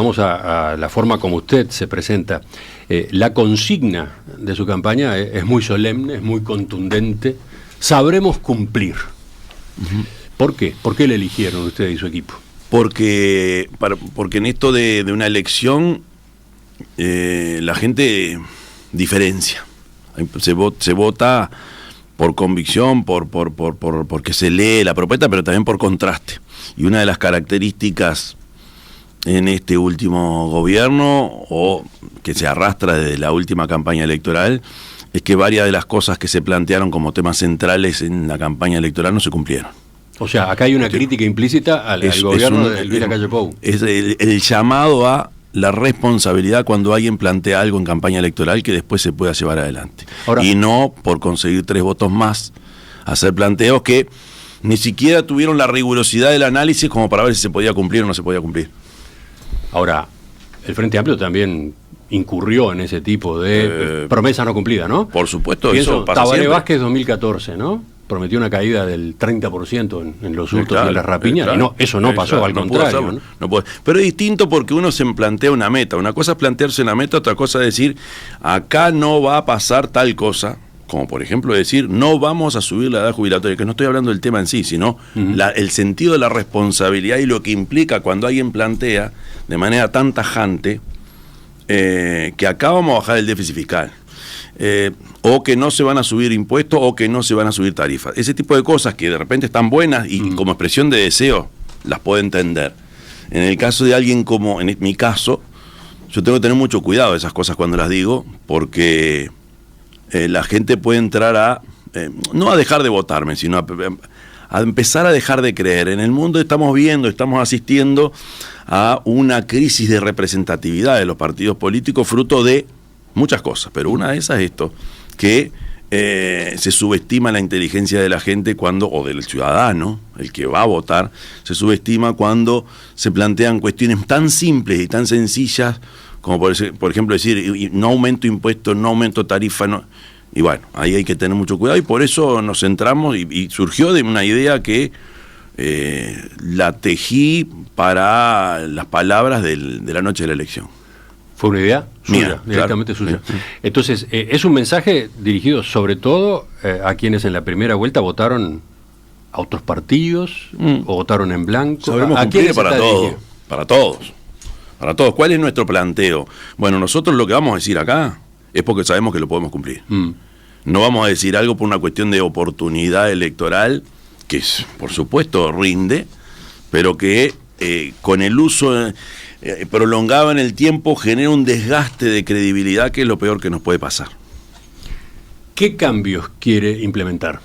vamos a la forma como usted se presenta. La consigna de su campaña es muy solemne, es muy contundente. Sabremos cumplir. Uh-huh. ¿Por qué? ¿Por qué le eligieron usted y su equipo? Porque en esto de una elección la gente diferencia. Se vota por convicción, porque se lee la propuesta, pero también por contraste. Y una de las características en este último gobierno, o que se arrastra desde la última campaña electoral, es que varias de las cosas que se plantearon como temas centrales en la campaña electoral no se cumplieron. O sea, acá hay una crítica implícita al gobierno de Luis Lacalle Pou. Es el llamado a la responsabilidad cuando alguien plantea algo en campaña electoral que después se pueda llevar adelante. Ahora, y no por conseguir 3 votos más, hacer planteos que ni siquiera tuvieron la rigurosidad del análisis como para ver si se podía cumplir o no se podía cumplir. Ahora, el Frente Amplio también incurrió en ese tipo de promesa no cumplida, ¿no? Por supuesto, Pienso, eso pasa Tabaré siempre. Vázquez 2014, ¿no? Prometió una caída del 30% en los hurtos y en las rapiñas, y no, eso no pasó, al contrario. No puede. Pero es distinto porque uno se plantea una meta. Una cosa es plantearse una meta, otra cosa es decir, acá no va a pasar tal cosa, como por ejemplo decir, no vamos a subir la edad jubilatoria, que no estoy hablando del tema en sí, sino el sentido de la responsabilidad y lo que implica cuando alguien plantea de manera tan tajante que acá vamos a bajar el déficit fiscal. O que no se van a subir impuestos o que no se van a subir tarifas. Ese tipo de cosas que de repente están buenas y como expresión de deseo las puedo entender. En el caso de alguien como en mi caso, yo tengo que tener mucho cuidado de esas cosas cuando las digo, porque la gente puede entrar no a dejar de votarme, sino a empezar a dejar de creer. En el mundo estamos asistiendo a una crisis de representatividad de los partidos políticos fruto de muchas cosas, pero una de esas es esto, que se subestima la inteligencia de la gente o del ciudadano, el que va a votar, se subestima cuando se plantean cuestiones tan simples y tan sencillas como por ejemplo decir, no aumento impuestos, no aumento tarifa, no. Y bueno, ahí hay que tener mucho cuidado y por eso nos centramos y surgió de una idea que la tejí para las palabras de la noche de la elección. ¿Fue una idea suya, directamente suya? Entonces, es un mensaje dirigido sobre todo a quienes en la primera vuelta votaron a otros partidos o votaron en blanco. ¿A quiénes para todos? Para todos. ¿Cuál es nuestro planteo? Bueno, nosotros lo que vamos a decir acá es porque sabemos que lo podemos cumplir. No vamos a decir algo por una cuestión de oportunidad electoral, que por supuesto rinde, pero que con el uso prolongado en el tiempo genera un desgaste de credibilidad que es lo peor que nos puede pasar. ¿Qué cambios quiere implementar?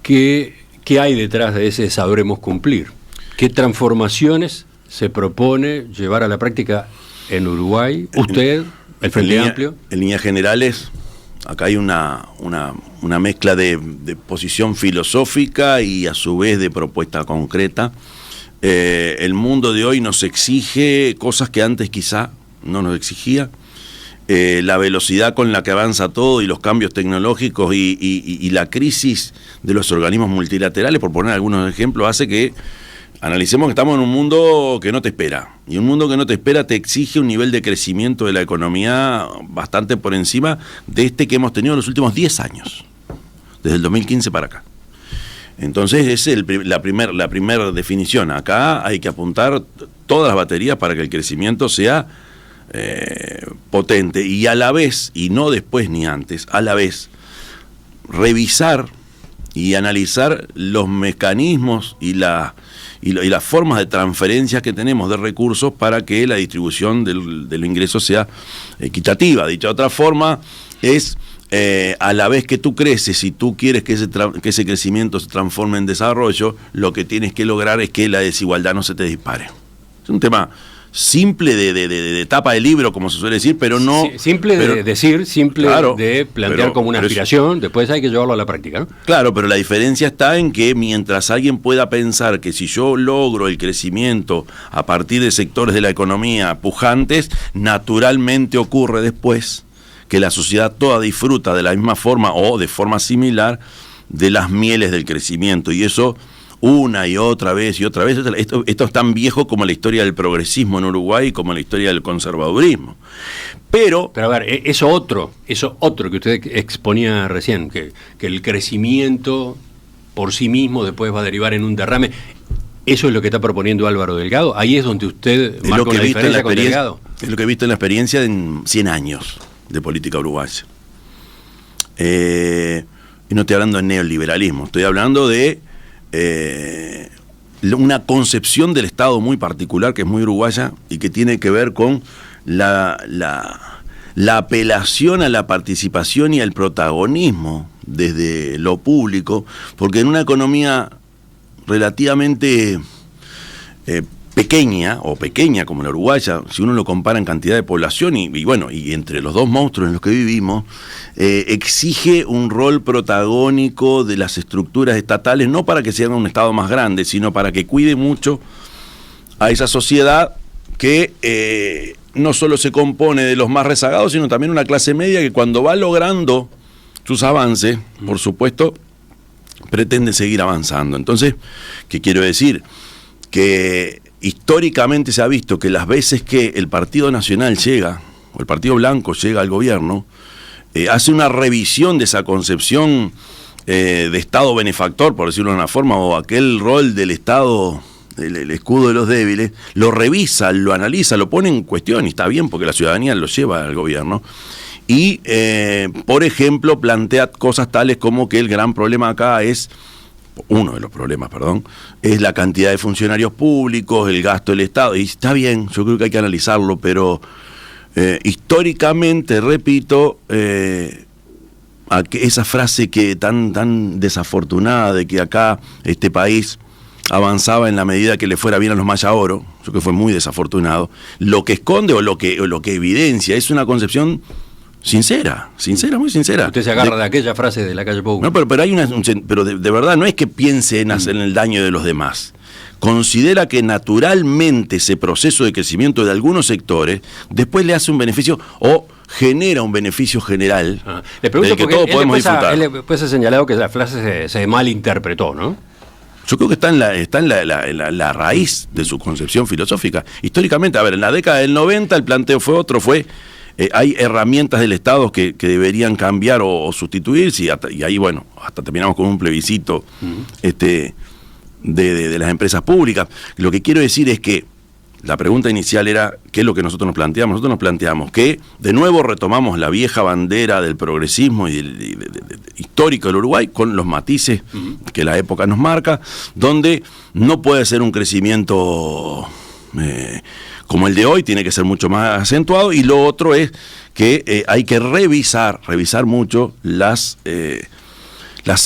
¿Qué hay detrás de ese sabremos cumplir? ¿Qué transformaciones se propone llevar a la práctica en Uruguay? ¿Usted, el Frente Amplio? En líneas generales, acá hay una mezcla de posición filosófica y a su vez de propuesta concreta. El mundo de hoy nos exige cosas que antes quizá no nos exigía. La velocidad con la que avanza todo y los cambios tecnológicos y la crisis de los organismos multilaterales, por poner algunos ejemplos, hace que analicemos que estamos en un mundo que no te espera. Y un mundo que no te espera te exige un nivel de crecimiento de la economía bastante por encima de que hemos tenido en los últimos 10 años, desde el 2015 para acá. Entonces es la primera definición. Acá hay que apuntar todas las baterías para que el crecimiento sea potente y a la vez, y no después ni antes, a la vez revisar y analizar los mecanismos y las formas de transferencia que tenemos de recursos para que la distribución del ingreso sea equitativa. Dicha otra forma es a la vez que tú creces y tú quieres que ese crecimiento se transforme en desarrollo, lo que tienes que lograr es que la desigualdad no se te dispare. Es un tema simple de tapa de libro, como se suele decir, pero no... Simple de decir, simple claro, de plantear como una aspiración, después hay que llevarlo a la práctica, ¿no? Claro, pero la diferencia está en que mientras alguien pueda pensar que si yo logro el crecimiento a partir de sectores de la economía pujantes, naturalmente ocurre después que la sociedad toda disfruta de la misma forma o de forma similar de las mieles del crecimiento, y eso una y otra vez y otra vez. Esto es tan viejo como la historia del progresismo en Uruguay, como la historia del conservadurismo. Pero a ver, eso otro que usted exponía recién, que el crecimiento por sí mismo después va a derivar en un derrame, ¿eso es lo que está proponiendo Álvaro Delgado? Ahí es donde usted marca una diferencia con Delgado. Es lo que he visto en la experiencia en 100 años de política uruguaya. Y no estoy hablando de neoliberalismo, estoy hablando de una concepción del Estado muy particular, que es muy uruguaya y que tiene que ver con la apelación a la participación y al protagonismo desde lo público, porque en una economía relativamente pequeña como la uruguaya, si uno lo compara en cantidad de población y entre los dos monstruos en los que vivimos, exige un rol protagónico de las estructuras estatales, no para que sea un Estado más grande, sino para que cuide mucho a esa sociedad que no solo se compone de los más rezagados, sino también una clase media que cuando va logrando sus avances, por supuesto, pretende seguir avanzando. Entonces, ¿qué quiero decir? Que históricamente se ha visto que las veces que el Partido Nacional llega, o el Partido Blanco llega al gobierno, hace una revisión de esa concepción de Estado benefactor, por decirlo de una forma, o aquel rol del Estado, el escudo de los débiles, lo revisa, lo analiza, lo pone en cuestión, y está bien porque la ciudadanía lo lleva al gobierno. Y, por ejemplo, plantea cosas tales como que el gran problema acá es, uno de los problemas, es la cantidad de funcionarios públicos, el gasto del Estado, y está bien, yo creo que hay que analizarlo, pero históricamente, repito, esa frase que tan desafortunada de que acá este país avanzaba en la medida que le fuera bien a los Mayaoro, yo creo que fue muy desafortunado, lo que esconde o lo que evidencia es una concepción sincera, muy sincera. Usted se agarra de aquella frase de la calle Pou. No, pero hay pero de verdad no es que piense en hacer el daño de los demás. Considera que naturalmente ese proceso de crecimiento de algunos sectores después le hace un beneficio o genera un beneficio general le pregunto del que todos podemos disfrutar. Él después ha señalado que la frase se malinterpretó, ¿no? Yo creo que está en la raíz de su concepción filosófica. Históricamente, a ver, en la década del 90 el planteo fue otro, hay herramientas del Estado que deberían cambiar o sustituirse, y ahí, bueno, hasta terminamos con un plebiscito de las empresas públicas. Lo que quiero decir es que la pregunta inicial era, ¿qué es lo que nosotros nos planteamos? Nosotros nos planteamos que, de nuevo, retomamos la vieja bandera del progresismo y histórico del Uruguay, con los matices que la época nos marca, donde no puede ser un crecimiento como el de hoy, tiene que ser mucho más acentuado, y lo otro es que hay que revisar mucho las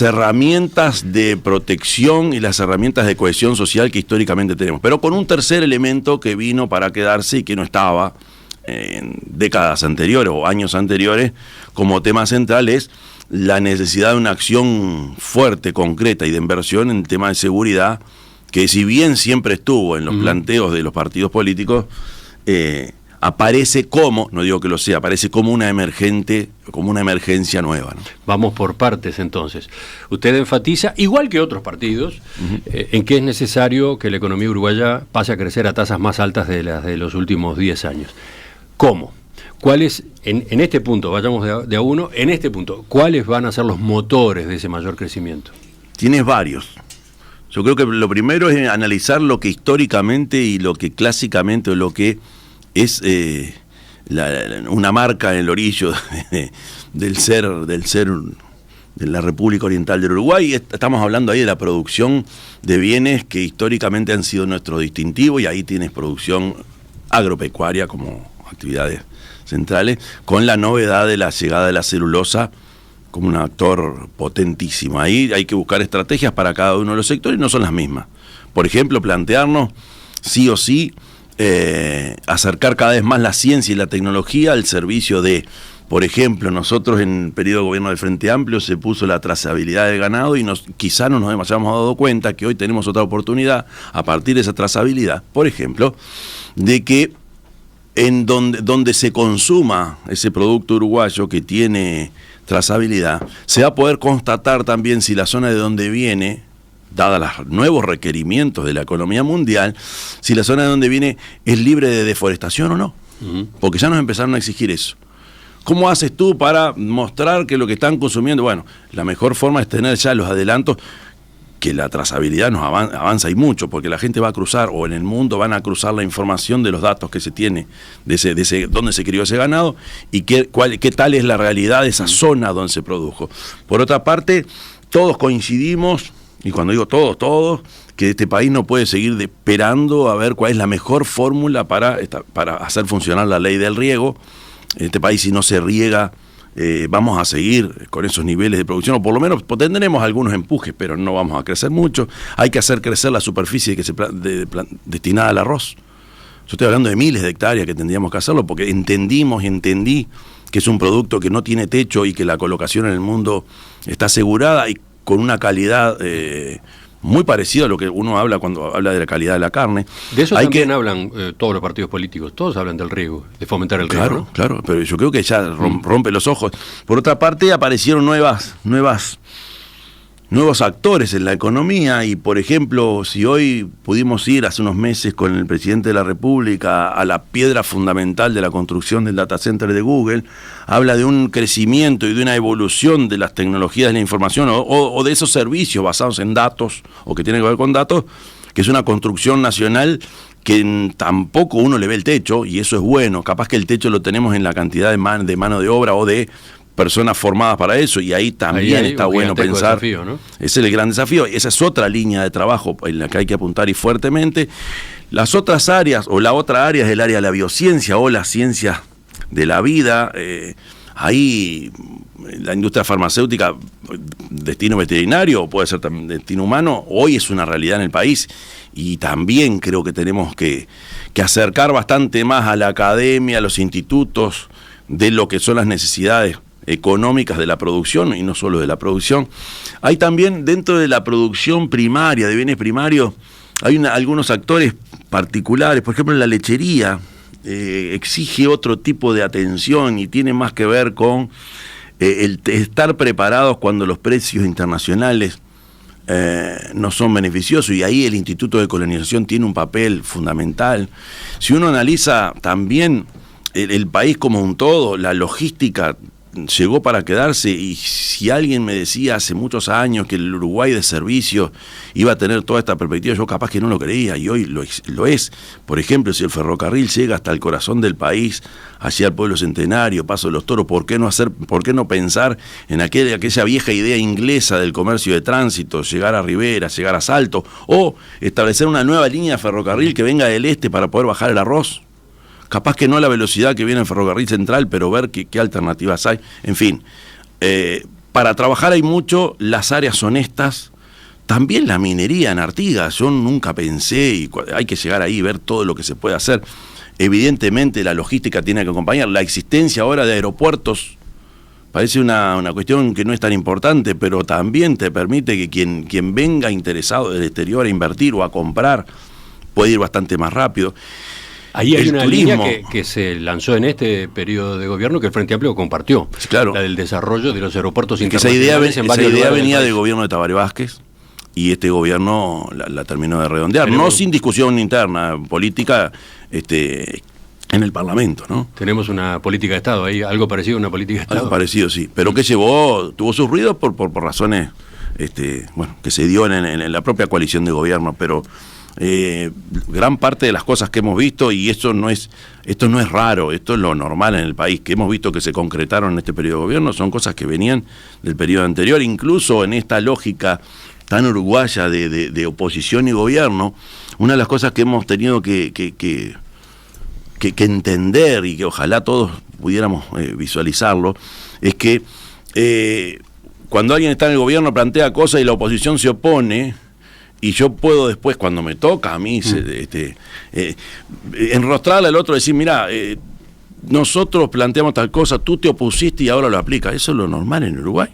herramientas de protección y las herramientas de cohesión social que históricamente tenemos, pero con un tercer elemento que vino para quedarse y que no estaba en décadas anteriores o años anteriores como tema central, es la necesidad de una acción fuerte, concreta y de inversión en tema de seguridad, que si bien siempre estuvo en los planteos de los partidos políticos, aparece como, no digo que lo sea, aparece como una emergencia nueva, ¿no? Vamos por partes entonces. Usted enfatiza, igual que otros partidos, en que es necesario que la economía uruguaya pase a crecer a tasas más altas de las de los últimos 10 años. ¿Cómo? ¿Cuáles, en este punto, vayamos de a uno, en este punto, cuáles van a ser los motores de ese mayor crecimiento? Tienes varios. Yo creo que lo primero es analizar lo que históricamente y lo que clásicamente o lo que es una marca en el orillo del ser de la República Oriental del Uruguay. Estamos hablando ahí de la producción de bienes que históricamente han sido nuestro distintivo, y ahí tienes producción agropecuaria como actividades centrales, con la novedad de la llegada de la celulosa como un actor potentísimo. Ahí hay que buscar estrategias para cada uno de los sectores, y no son las mismas. Por ejemplo, plantearnos sí o sí acercar cada vez más la ciencia y la tecnología al servicio de, por ejemplo, nosotros en el periodo de gobierno del Frente Amplio se puso la trazabilidad del ganado, y quizá no nos hayamos dado cuenta que hoy tenemos otra oportunidad a partir de esa trazabilidad, por ejemplo, de que en donde se consuma ese producto uruguayo que tiene trazabilidad, se va a poder constatar también si la zona de donde viene dadas los nuevos requerimientos de la economía mundial, si la zona de donde viene es libre de deforestación o no. Porque ya nos empezaron a exigir eso. ¿Cómo haces tú para mostrar que lo que están consumiendo? Bueno, la mejor forma es tener ya los adelantos, que la trazabilidad nos avanza y mucho, porque la gente va a cruzar, o en el mundo van a cruzar la información de los datos que se tiene, de dónde se crió ese ganado, y qué tal es la realidad de esa zona donde se produjo. Por otra parte, todos coincidimos, y cuando digo todos, que este país no puede seguir esperando a ver cuál es la mejor fórmula para hacer funcionar la ley del riego. En este país, si no se riega, vamos a seguir con esos niveles de producción, o por lo menos tendremos algunos empujes, pero no vamos a crecer mucho. Hay que hacer crecer la superficie destinada al arroz. Yo estoy hablando de miles de hectáreas que tendríamos que hacerlo, porque entendí que es un producto que no tiene techo y que la colocación en el mundo está asegurada y con una calidad muy parecida a lo que uno habla cuando habla de la calidad de la carne. De eso también hablan todos los partidos políticos, todos hablan del riego, de fomentar el riego, ¿no? Claro, pero yo creo que ya rompe los ojos. Por otra parte, aparecieron nuevos actores en la economía, y por ejemplo, si hoy pudimos ir hace unos meses con el presidente de la República a la piedra fundamental de la construcción del data center de Google, habla de un crecimiento y de una evolución de las tecnologías de la información o de esos servicios basados en datos o que tienen que ver con datos, que es una construcción nacional que tampoco uno le ve el techo, y eso es bueno. Capaz que el techo lo tenemos en la cantidad de mano de obra o de personas formadas para eso, y ahí también está bueno pensar. Desafío, ¿no? Ese es el gran desafío. Esa es otra línea de trabajo en la que hay que apuntar, y fuertemente. Las otras áreas, o la otra área, es el área de la biociencia o la ciencia de la vida. Ahí la industria farmacéutica, destino veterinario, o puede ser también destino humano, hoy es una realidad en el país, y también creo que tenemos que acercar bastante más a la academia, a los institutos, de lo que son las necesidades económicas de la producción, y no solo de la producción. Hay también, dentro de la producción primaria, de bienes primarios, hay algunos actores particulares. Por ejemplo, la lechería exige otro tipo de atención y tiene más que ver con el estar preparados cuando los precios internacionales no son beneficiosos, y ahí el Instituto de Colonización tiene un papel fundamental. Si uno analiza también el país como un todo, la logística llegó para quedarse, y si alguien me decía hace muchos años que el Uruguay de servicios iba a tener toda esta perspectiva, yo capaz que no lo creía, y hoy lo es. Por ejemplo, si el ferrocarril llega hasta el corazón del país, hacia el pueblo Centenario, Paso de los Toros, ¿por qué no pensar en aquella vieja idea inglesa del comercio de tránsito, llegar a Rivera, llegar a Salto, o establecer una nueva línea de ferrocarril que venga del este para poder bajar el arroz? Capaz que no a la velocidad que viene el ferrocarril central, pero ver qué alternativas hay. En fin, para trabajar hay mucho, las áreas honestas, también la minería en Artigas. Yo nunca pensé, y hay que llegar ahí y ver todo lo que se puede hacer. Evidentemente la logística tiene que acompañar. La existencia ahora de aeropuertos parece una cuestión que no es tan importante, pero también te permite que quien venga interesado del exterior a invertir o a comprar puede ir bastante más rápido. Ahí hay una línea que se lanzó en este periodo de gobierno que el Frente Amplio compartió. Sí, claro. La del desarrollo de los aeropuertos internacionales en varios lugares. Esa idea venía del gobierno de Tabaré Vázquez, y este gobierno la terminó de redondear. No sin discusión interna, política, en el Parlamento, ¿no? Tenemos una política de Estado ahí, algo parecido a una política de Estado. Algo parecido, sí. Pero que tuvo sus ruidos por razones que se dio en la propia coalición de gobierno, pero gran parte de las cosas que hemos visto, y esto no es raro, esto es lo normal en el país, que hemos visto que se concretaron en este periodo de gobierno, son cosas que venían del periodo anterior, incluso en esta lógica tan uruguaya de oposición y gobierno. Una de las cosas que hemos tenido que entender, y que ojalá todos pudiéramos visualizarlo, es que cuando alguien está en el gobierno plantea cosas y la oposición se opone, y yo puedo después, cuando me toca a mí, enrostrarle al otro, decir, mira, nosotros planteamos tal cosa, tú te opusiste y ahora lo aplicas. Eso es lo normal en Uruguay.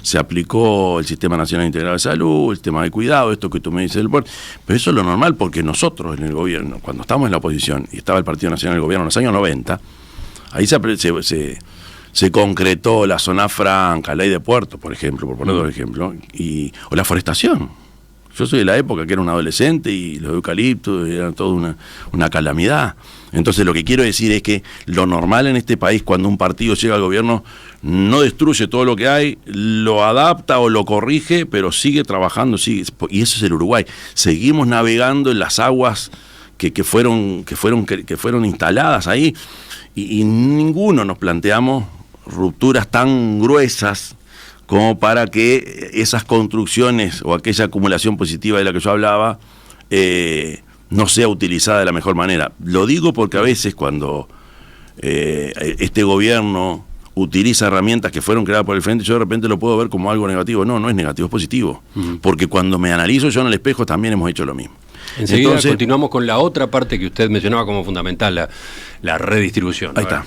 Se aplicó el Sistema Nacional Integrado de Salud, el sistema de cuidado, esto que tú me dices del puerto, pero eso es lo normal, porque nosotros en el gobierno, cuando estábamos en la oposición y estaba el Partido Nacional del Gobierno en los años 90, ahí se concretó la zona franca, la ley de puertos, por ejemplo, por poner dos ejemplos, o la forestación. Yo soy de la época que era un adolescente y los eucaliptos eran toda una calamidad. Entonces lo que quiero decir es que lo normal en este país, cuando un partido llega al gobierno, no destruye todo lo que hay, lo adapta o lo corrige, pero sigue trabajando, sigue, y eso es el Uruguay. Seguimos navegando en las aguas que fueron instaladas ahí, y ninguno nos planteamos rupturas tan gruesas como para que esas construcciones o aquella acumulación positiva de la que yo hablaba no sea utilizada de la mejor manera. Lo digo porque a veces cuando este gobierno utiliza herramientas que fueron creadas por el Frente, yo de repente lo puedo ver como algo negativo. No, no es negativo, es positivo. Porque cuando me analizo yo en el espejo también hemos hecho lo mismo. Enseguida continuamos con la otra parte que usted mencionaba como fundamental, la redistribución. Ahí está.